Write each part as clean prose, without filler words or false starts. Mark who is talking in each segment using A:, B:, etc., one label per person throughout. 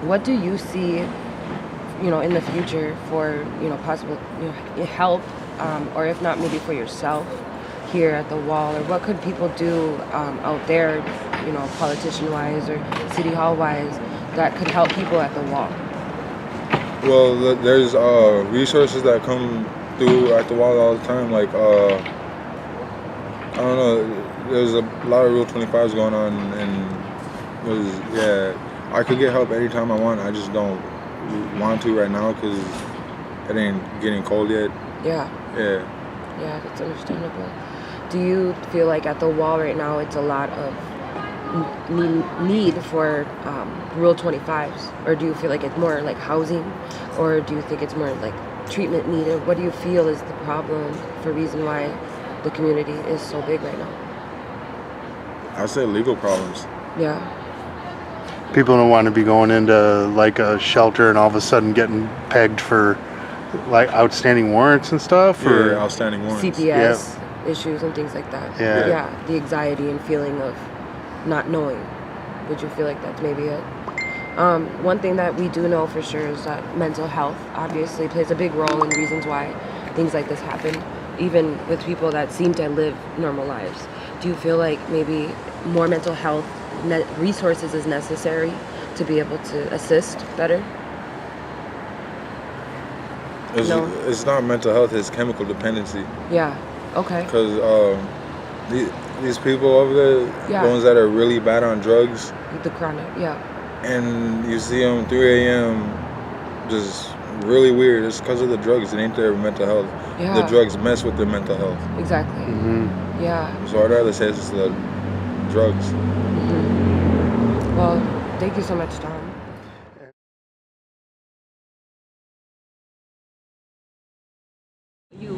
A: What do you see, in the future for, possible, help, or if not, maybe for yourself here at the wall, or what could people do out there, politician-wise or city hall-wise, that could help people at the wall?
B: Well, there's resources that come through at the wall all the time. Like, I don't know, there's a lot of Rule 25s going on, and I could get help anytime I want. I just don't want to right now because it ain't getting cold yet.
A: Yeah.
B: Yeah.
A: Yeah, that's understandable. Do you feel like at the wall right now it's a lot of need for Rule 25s? Or do you feel like it's more like housing? Or do you think it's more like treatment needed? What do you feel is the problem for reason why the community is so big right now?
B: I say legal problems.
A: Yeah.
C: People don't want to be going into like a shelter and all of a sudden getting pegged for like outstanding warrants and stuff.
B: Or outstanding warrants.
A: CPS issues and things like that.
C: Yeah.
A: The anxiety and feeling of not knowing. Would you feel like that's maybe it? One thing that we do know for sure is that mental health obviously plays a big role in reasons why things like this happen, even with people that seem to live normal lives. Do you feel like maybe more mental health resources is necessary to be able to assist better?
B: It's not mental health, it's chemical dependency.
A: Yeah, okay.
B: Because these people over there, the ones that are really bad on drugs.
A: The chronic, yeah.
B: And you see them 3 a.m. just really weird. It's because of the drugs. It ain't their mental health.
A: Yeah.
B: The drugs mess with their mental health.
A: Exactly.
C: Mm-hmm.
A: Yeah.
B: So I'd rather say it's the drugs.
A: Mm-hmm. Well, thank you so much, Tom.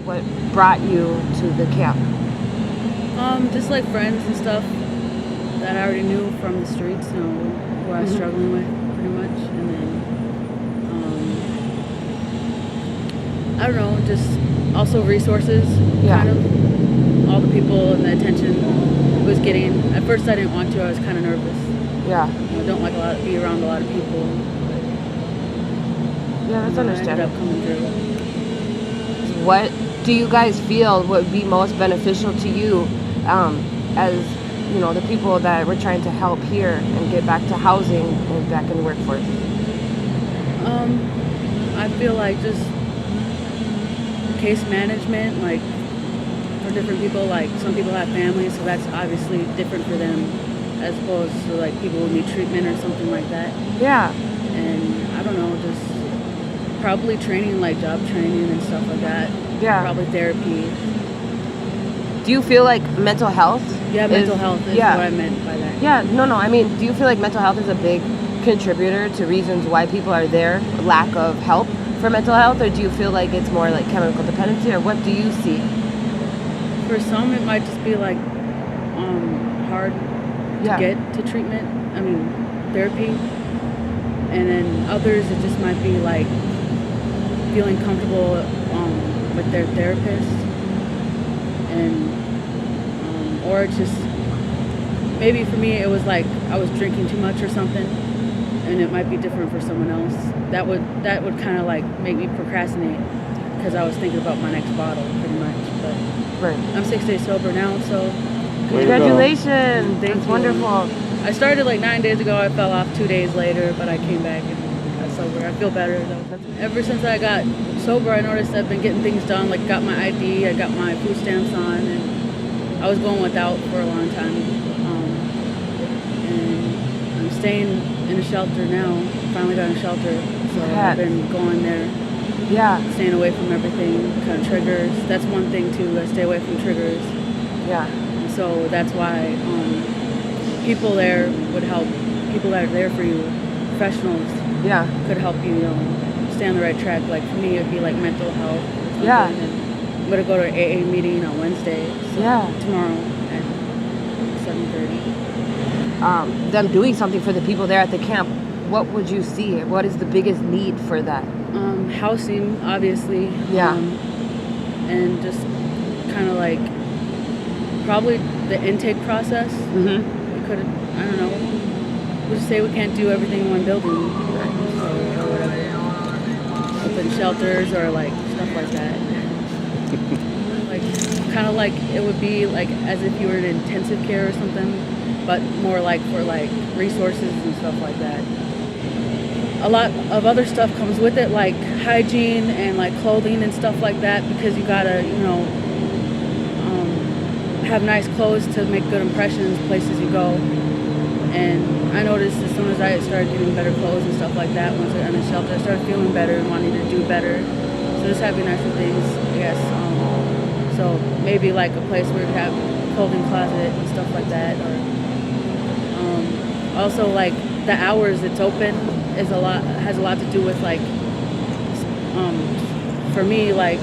A: What brought you to the camp?
D: Just like friends and stuff that I already knew from the streets, who I was struggling with pretty much. And then, I don't know, just also resources, kind of. All the people and the attention it was getting. At first I didn't want to, I was kind of nervous.
A: Yeah.
D: I don't like be around a lot of people.
A: Yeah, that's understandable.
D: I ended up coming through.
A: What do you guys feel would be most beneficial to you as the people that we're trying to help here and get back to housing and back in the workforce?
D: I feel like just case management, like for different people, like some people have families, so that's obviously different for them as opposed to like people who need treatment or something like that.
A: Yeah.
D: And I don't know, just probably training, like job training and stuff like that.
A: Yeah.
D: Probably therapy.
A: Do you feel like mental health?
D: Yeah, mental health is what I meant by that.
A: Yeah, no. I mean, do you feel like mental health is a big contributor to reasons why people are there, lack of help for mental health, or do you feel like it's more like chemical dependency, or what do you see?
D: For some, it might just be like hard to get to treatment. I mean, therapy. And then others, it just might be like feeling comfortable with their therapist, and or just maybe for me it was like I was drinking too much or something, and it might be different for someone else. That would kind of like make me procrastinate because I was thinking about my next bottle pretty much. But I'm 6 days sober now, so
A: congratulations! That's wonderful.
D: I started like 9 days ago. I fell off 2 days later, but I came back and got sober. I feel better though. Ever since I got sober, I noticed I've been getting things done. Like got my ID, I got my food stamps on, and I was going without for a long time. And I'm staying in a shelter now. Finally got a shelter, so I've been going there.
A: Yeah.
D: Staying away from everything, kind of triggers. That's one thing too. I stay away from triggers.
A: Yeah.
D: So that's why people there would help. People that are there for you, professionals.
A: Yeah.
D: Could help you, stay on the right track. Like for me, it'd be like mental health.
A: Yeah.
D: And I'm gonna go to an AA meeting on Wednesday. So tomorrow at 7:30.
A: Them doing something for the people there at the camp. What would you see? What is the biggest need for that?
D: Housing, obviously.
A: Yeah.
D: And just kind of like probably the intake process.
A: Mm-hmm.
D: We could, I don't know. We'll just say we can't do everything in one building. up in shelters or like stuff like that. Like kind of like it would be like as if you were in intensive care or something, but more like for like resources and stuff like that. A lot of other stuff comes with it, like hygiene and like clothing and stuff like that, because you gotta, have nice clothes to make good impressions places you go. And I noticed as soon as I started getting better clothes and stuff like that, once I got in the shelter, I started feeling better and wanting to do better. So just having extra things, I guess. So maybe like a place where you have a clothing closet and stuff like that. Or also like the hours it's open has a lot to do with like for me like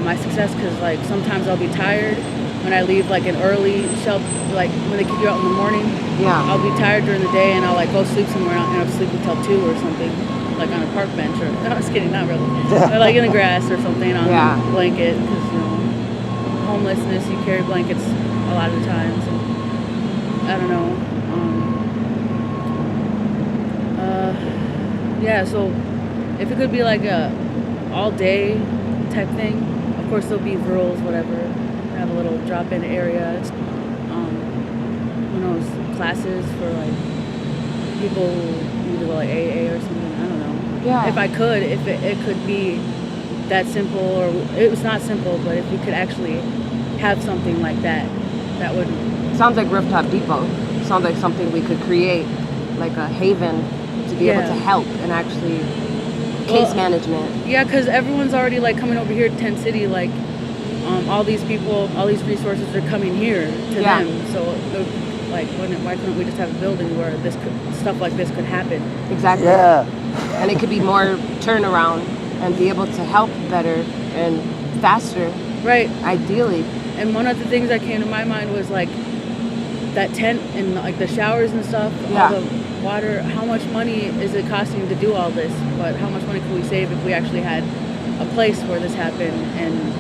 D: my success, because like sometimes I'll be tired when I leave like an early shelter, like when they kick you out in the morning.
A: Yeah.
D: I'll be tired during the day and I'll like go sleep somewhere and I'll end up sleeping until 2 or something, like on a park bench or no, I'm just kidding, not really. Or like in the grass or something on a blanket, because homelessness, you carry blankets a lot of the times. And I don't know. Yeah, so if it could be like a all day type thing, of course there'll be rules, whatever. Have a little drop-in area. Who knows, classes for like people who need to go like AA or something. I don't know.
A: Yeah.
D: If I could, if it could be that simple, or it was not simple, but if we could actually have something like that, that would.
A: Sounds like Rooftop Depot. Sounds like something we could create, like a haven to be able to help and actually case management.
D: Yeah, because everyone's already like coming over here to Tent City, like all these people, all these resources are coming here to them. So like, why couldn't we just have a building where stuff like this could happen?
A: Exactly.
C: Yeah.
A: And it could be more turnaround and be able to help better and faster.
D: Right.
A: Ideally.
D: And one of the things that came to my mind was like that tent and like the showers and stuff, all the water. How much money is it costing to do all this? But how much money could we save if we actually had a place where this happened? And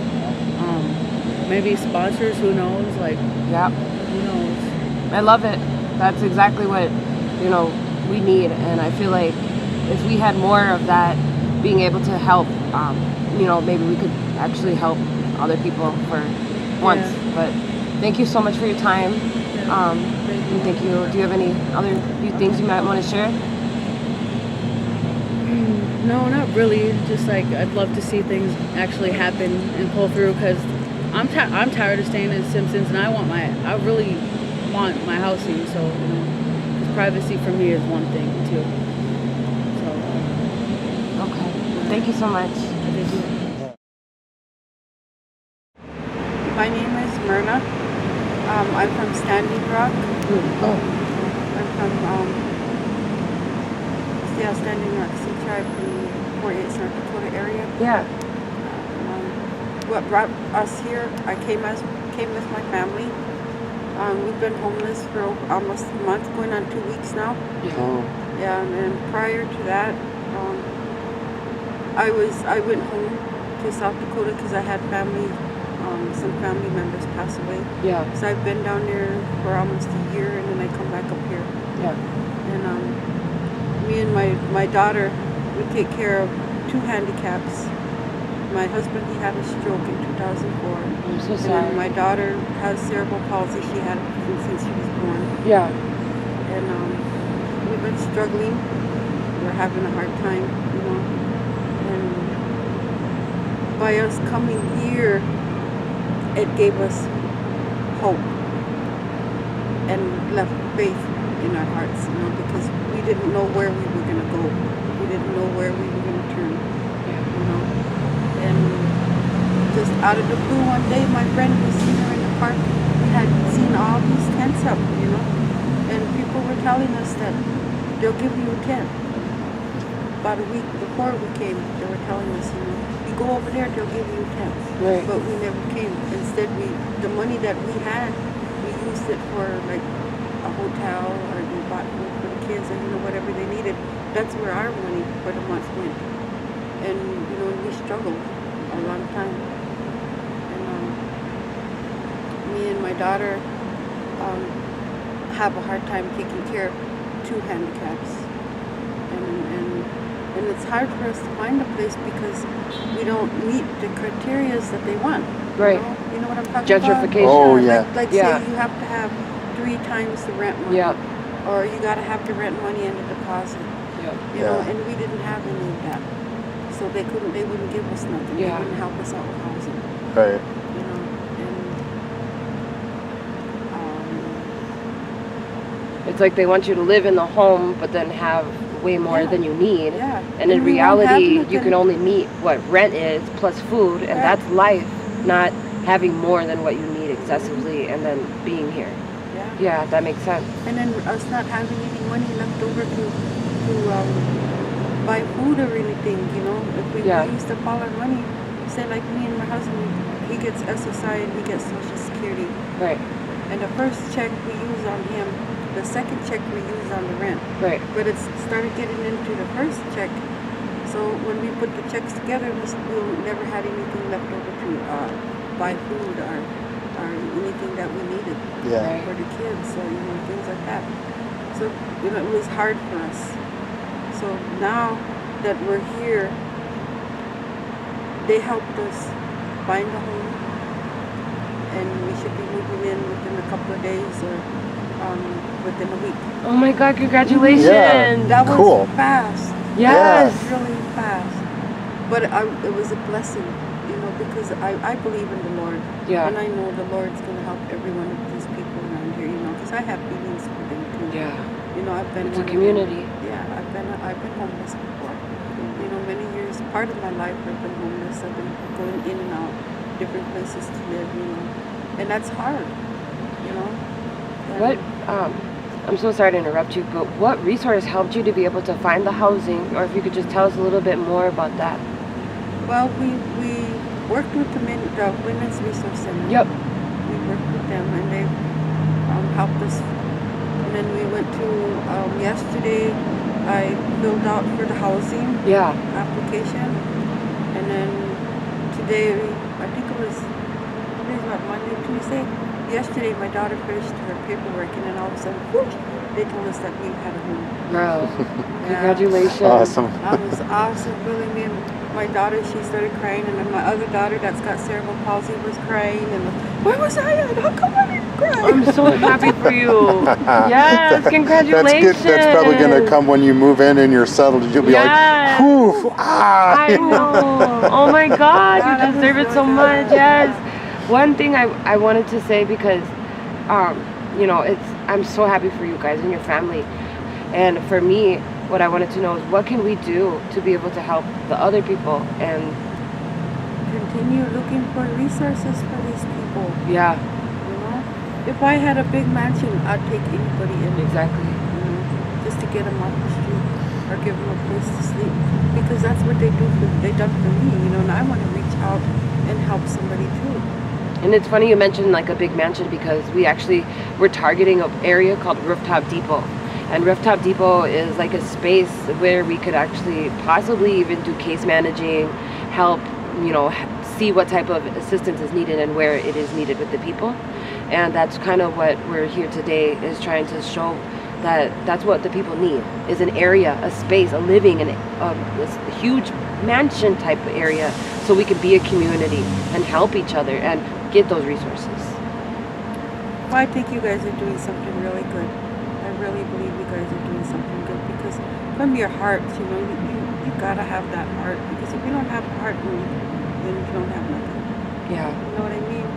D: maybe sponsors, who knows? Like, who knows?
A: I love it. That's exactly what we need. And I feel like if we had more of that, being able to help, maybe we could actually help other people for once. But thank you so much for your time. Thank you. Do you have any other few things you might want to share?
D: No, not really. Just like I'd love to see things actually happen and pull through, because I'm tired of staying in Simpsons, and I really want my housing. So 'cause privacy for me is one thing too. So
A: Okay. Thank you so much.
D: thank you.
E: My name is Myrna. I'm from Standing Rock. I'm from Standing Rock Sea Tribe in the 48 North Dakota area.
A: Yeah.
E: What brought us here? I came with my family. We've been homeless for almost a month, going on 2 weeks now. Yeah, and prior to that, I went home to South Dakota because I had family. Some family members pass away.
A: Yeah.
E: So I've been down there for almost a year, and then I come back up here.
A: Yeah.
E: And me and my daughter, we take care of 2 handicaps. My husband, he had a stroke in 2004.
A: I'm so
E: And
A: sorry.
E: then my daughter has cerebral palsy. She had it since she was born.
A: Yeah.
E: And we've been struggling. We're having a hard time, And by us coming here, it gave us hope and left faith in our hearts, because we didn't know where we were going to go. We didn't know where we were going to turn, And just out of the blue one day, my friend was seeing her in the park. We had seen all these tents up, and people were telling us that they'll give you a tent. About a week before we came, they were telling us, you go over there, they'll give you a tent.
A: Right.
E: But we never came. Instead, the money that we had, we used it for like a hotel, or we bought food for the kids, and whatever they needed. That's where our money for the month went. And we struggled a long time. And me and my daughter have a hard time taking care of 2 handicaps. And and it's hard for us to find a place because we don't meet the criteria that they want.
A: Right.
E: You know what I'm talking about?
A: Gentrification.
C: Oh, yeah.
E: Like
A: Yeah.
E: say you have to have 3 times the rent money.
A: Yeah.
E: Or you got to have the rent money and the deposit.
A: Yeah.
E: You know,
C: Yeah.
E: and we didn't have any of that. So they wouldn't give us nothing.
A: Yeah.
E: They wouldn't help us out with housing.
C: Right.
E: You know, and
A: It's like they want you to live in the home, but then have way more
E: Yeah.
A: than you need.
E: yeah.
A: And in
E: we won't have
A: reality, you
E: nothing.
A: can only meet what rent is plus food, and
E: Right.
A: that's life, not having more than what you need excessively and then being here.
E: Yeah.
A: Yeah, that makes sense.
E: And then us not having any money left over to buy food or anything, you know. If we
A: Yeah.
E: used up all our money, say like me and my husband, he gets SSI and he gets Social Security.
A: Right,
E: And the first check we use on him, the second check we use on the rent.
A: right.
E: But it's started getting into the first check. So when we put the checks together, we'll never had anything left over to buy food or anything that we needed
C: Yeah.
A: Right.
E: for the kids. So, you know, things like that. So, you know, it was hard for us. So now that we're here, they helped us find a home. And we should be moving in within a couple of days or within a week.
A: Oh my God, congratulations!
C: Yeah.
E: That was
C: Cool.
E: fast.
A: Yes!
E: Really fast. But it was a blessing, you know, because I believe in the Lord.
A: Yeah.
E: And I know the Lord's going to help every one of these people around here, you know, because I have feelings for them too.
A: Yeah.
E: You know, I've been
A: It's a
E: one of
A: community.
E: them. Yeah, I've been homeless before. You know, many years, part of my life I've been homeless. I've been going in and out, different places to live, you know. And that's hard, you know. And
A: What, I'm so sorry to interrupt you, but what resource helped you to be able to find the housing? Or if you could just tell us a little bit more about that.
E: Well, we worked with the Women's Resource Center.
A: Yep.
E: We worked with them and they helped us. And then we went to, yesterday, I filled out for the housing
A: Yeah.
E: application. And then today, I think it was, today's what, Monday, Tuesday? Yesterday, my daughter finished her paperwork and then all of a sudden, whoosh, they told us that we had a home.
A: Bro,
E: Yeah.
A: congratulations.
C: Awesome.
E: That was awesome, really. Me and my daughter, she started crying, and then my other daughter that's got cerebral palsy was crying, and where was I at? How come I didn't cry?
A: I'm so happy for you. Yes, congratulations.
C: That's good. That's probably going to come when you move in and you're settled. You'll be
A: Yes.
C: like, whew, ah.
A: I know. Oh my God,
E: Yeah,
A: you
E: that
A: deserve
E: was
A: it so
E: really
A: much.
E: good.
A: Yes. One thing I wanted to say because, you know, I'm so happy for you guys and your family. And for me, what I wanted to know is what can we do to be able to help the other people? And
E: Continue looking for resources for these people.
A: yeah,
E: You know, if I had a big mansion, I'd take anybody in.
A: exactly.
E: You know, just to get them off the street or give them a place to sleep, because that's what they done for me. You know, and I want to reach out and help somebody too.
A: And it's funny you mentioned like a big mansion because we're targeting an area called Rooftop Depot. And Rooftop Depot is like a space where we could actually possibly even do case managing, help, you know, see what type of assistance is needed and where it is needed with the people. And that's kind of what we're here today, is trying to show that that's what the people need, is an area, a space, a living, this huge mansion type area, so we can be a community and help each other and get those resources.
E: Well, I think you guys are doing something really good. I really believe you guys are doing something good, because from your hearts, you know, you gotta have that heart, because if you don't have a heart, then you don't have nothing.
A: Yeah.
E: You know what I mean?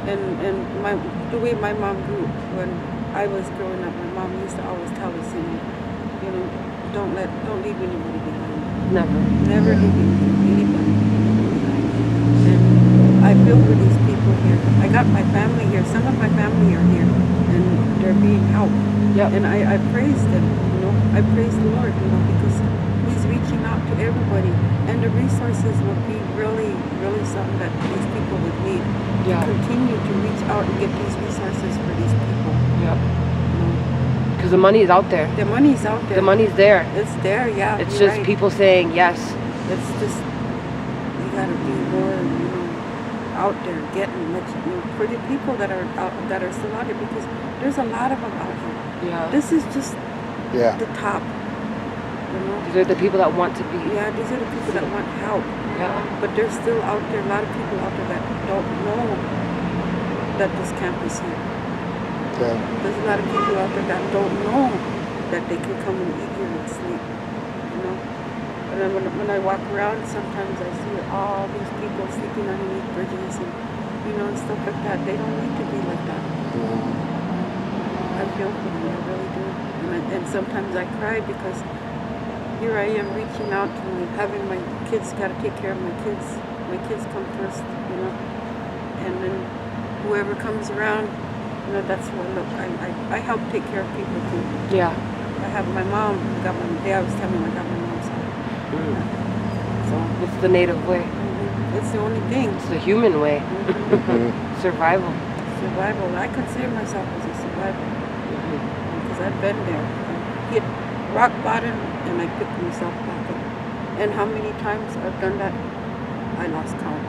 E: And the way my mom grew when I was growing up, my mom used to always tell us, you know, don't leave anybody behind. Never leave anybody behind. And I feel for these people here. I got my family here. Some of my family are here, and they're being helped.
A: Yep.
E: And I praise them, you know. I praise the Lord, you know, because He's reaching out to everybody. And the resources would be really, really something that these people would need.
A: Yeah.
E: To continue to reach out and get these resources for these people.
A: Yep.
E: You know.
A: Because the money is out there.
E: The money's out there.
A: The money's there.
E: It's there, yeah.
A: It's
E: you're
A: just
E: right.
A: people saying yes.
E: It's just, you gotta be more, you know, out there getting much, you know, for the people that are still out here, because there's a lot of them out here.
A: Yeah.
E: This is just
C: Yeah.
E: the top. You know?
A: These are the people that want to be.
E: Yeah, these are the people that want help.
A: Yeah.
E: But there's still out there, a lot of people out there that don't know that this camp is here.
C: Yeah.
E: There's a lot of people out there that don't know that they can come and eat here and sleep. You know? And then when I walk around, sometimes I see all these people sleeping underneath bridges and, you know, and stuff like that. They don't need to be like that. I feel for them, I really do. And sometimes I cry because here I am reaching out to having my kids, got to take care of my kids. My kids come first, you know. And then whoever comes around, you know, that's what I help take care of people too.
A: Yeah.
E: I have my mom, I was telling you I got my mom's help. So
A: It's the native way.
E: it's the only thing.
A: It's the human way. Survival.
E: Survival. I consider myself as a survivor because I've been there. I hit rock bottom and I picked myself back up. And how many times I've done that, I lost count.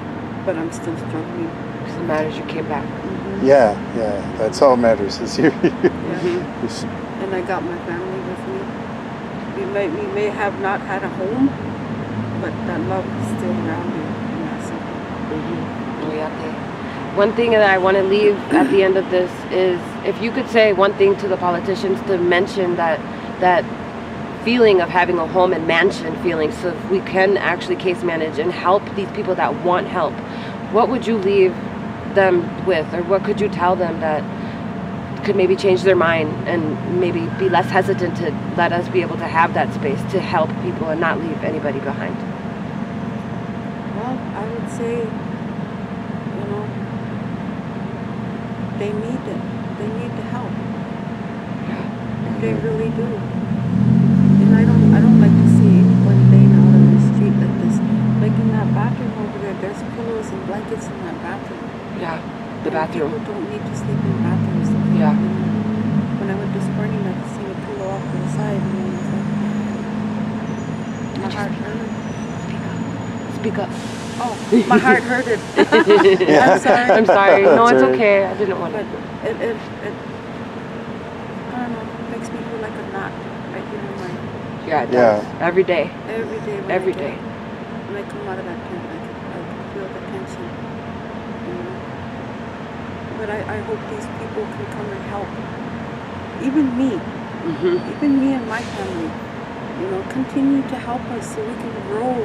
E: But I'm still struggling.
A: Just the matters you came back.
C: Yeah, that's all that matters is you.
E: Yeah. And I got my family with me. We may have not had a home, but that love is still around me. And that's something.
A: Oh, yeah, okay. One thing that I want to leave at the end of this is if you could say one thing to the politicians to mention that feeling of having a home and mansion feeling, so if we can actually case manage and help these people that want help, what would you leave them with, or what could you tell them that could maybe change their mind and maybe be less hesitant to let us be able to have that space to help people and not leave anybody behind?
E: Well, I would say, you know, they need it. They need the help. They really do. And I don't like to see anybody laying out on the street like this. Like in that bathroom over there, there's pillows and blankets in that bathroom.
A: Yeah, the bathroom.
E: People don't need to sleep in bathrooms.
A: Yeah.
E: When I went this morning, I could see a pillow off to the side, and I was like, my heart hurted.
A: Speak up.
E: Oh, my heart hurted.
C: Yeah.
E: I'm sorry.
A: I'm sorry. No,
C: That's
A: it's
C: all right.
A: okay. I didn't want
E: But
A: to.
E: it I don't know, it makes me feel like a knot right here in my,
A: Yeah, it
C: Yeah.
A: does. Every day.
E: every day.
A: Every day.
E: When I come out of that tent, I can feel the tension, you know. But I hope these people can come and help. Even me and my family, you know, continue to help us so we can grow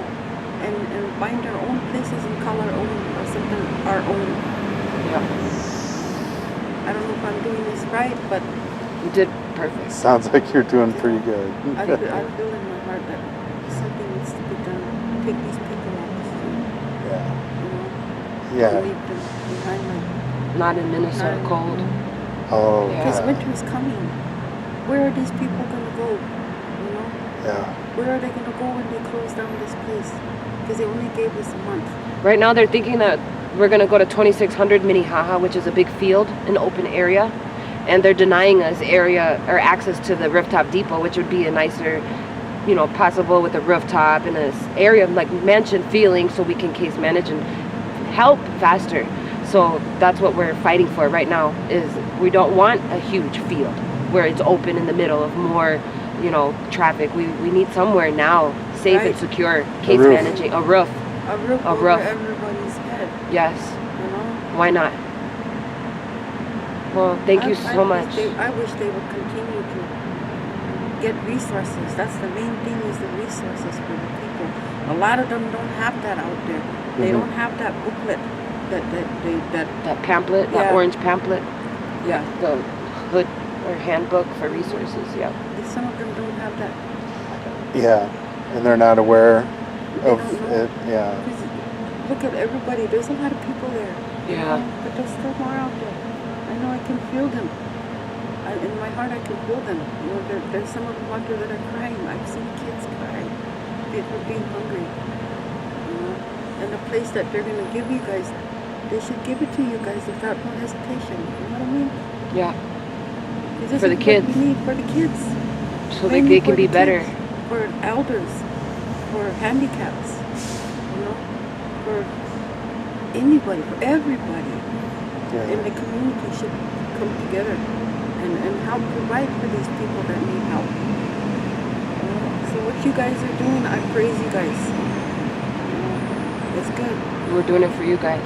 E: and find our own places and call our own or something our own.
A: Yeah.
E: I don't know if I'm doing this right, but
A: You did perfect.
C: Sounds like you're doing pretty good.
E: I feel in my heart that something needs to be done to take these people off the street,
C: Yeah.
E: you know.
C: Yeah.
E: Leave them behind like
A: Not in Minnesota cold.
C: Oh,
A: Yeah.
E: because
C: yeah.
E: winter is coming. Where are these people gonna go? You know?
C: Yeah.
E: Where are they gonna go when they close down this place? Because they only gave us a month.
A: Right now they're thinking that we're going to go to 2600 Minnehaha, which is a big field, an open area. And they're denying us area or access to the rooftop depot, which would be a nicer, you know, possible with a rooftop and a area like mansion feeling so we can case manage and help faster. So that's what we're fighting for right now is we don't want a huge field where it's open in the middle of more, you know, traffic. We need somewhere now safe and
E: Right.
A: secure case
C: roof.
A: managing, a roof.
E: A roof
A: A
E: over
A: roof.
E: everybody's head,
A: Yes.
E: you know?
A: Why not? Well, thank you so much.
E: I wish they would continue to get resources. That's the main thing is the resources for the people. A lot of them don't have that out there. They don't have that booklet
A: That pamphlet, that
E: Yeah.
A: orange pamphlet,
E: yeah.
A: the hood or handbook for resources. Yeah.
E: Some of them don't have that.
C: Yeah. And they're not aware
E: They
C: of
E: don't know.
C: it. Yeah.
E: Because look at everybody. There's a lot of people there. you
A: Yeah.
E: know, but there's still more out there. I know I can feel them. In my heart, I can feel them. You know, there's some of them out there that are crying. I've seen kids cry for being hungry. You know, and the place that they're gonna give you guys, they should give it to you guys without no hesitation. You know what I mean?
A: Yeah.
E: 'Cause this
A: For the
E: is what
A: kids.
E: we need for the kids.
A: So that
E: Mainly
A: they can
E: for
A: be
E: the
A: better.
E: kids, for elders, for handicaps, you know, for anybody, for everybody in the community should come together and help provide for these people that need help. You know? So what you guys are doing, I praise you guys. It's good.
A: We're doing it for you guys.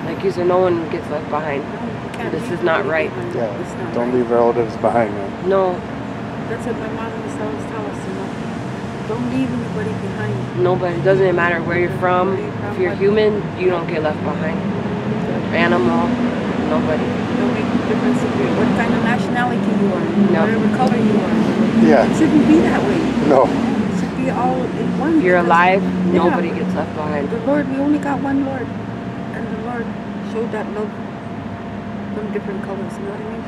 A: Like you said, no one gets left behind. This is not right.
C: Yeah.
E: It's not
C: Don't
E: right.
C: leave relatives behind, man.
A: No,
E: That's what my mom used to always tell us, don't leave anybody behind.
A: nobody. Doesn't matter where you're from. If you're human, you don't get left behind. Animal, nobody.
E: Don't make a difference what kind of nationality you are,
A: No.
E: whatever color you are.
C: Yeah.
E: It shouldn't be that way.
C: No.
E: It should be all in one.
A: If you're
E: because-
A: alive,
E: Yeah.
A: nobody gets left behind.
E: The Lord, we only got one Lord. And the Lord showed that love from different colors, you know what I mean?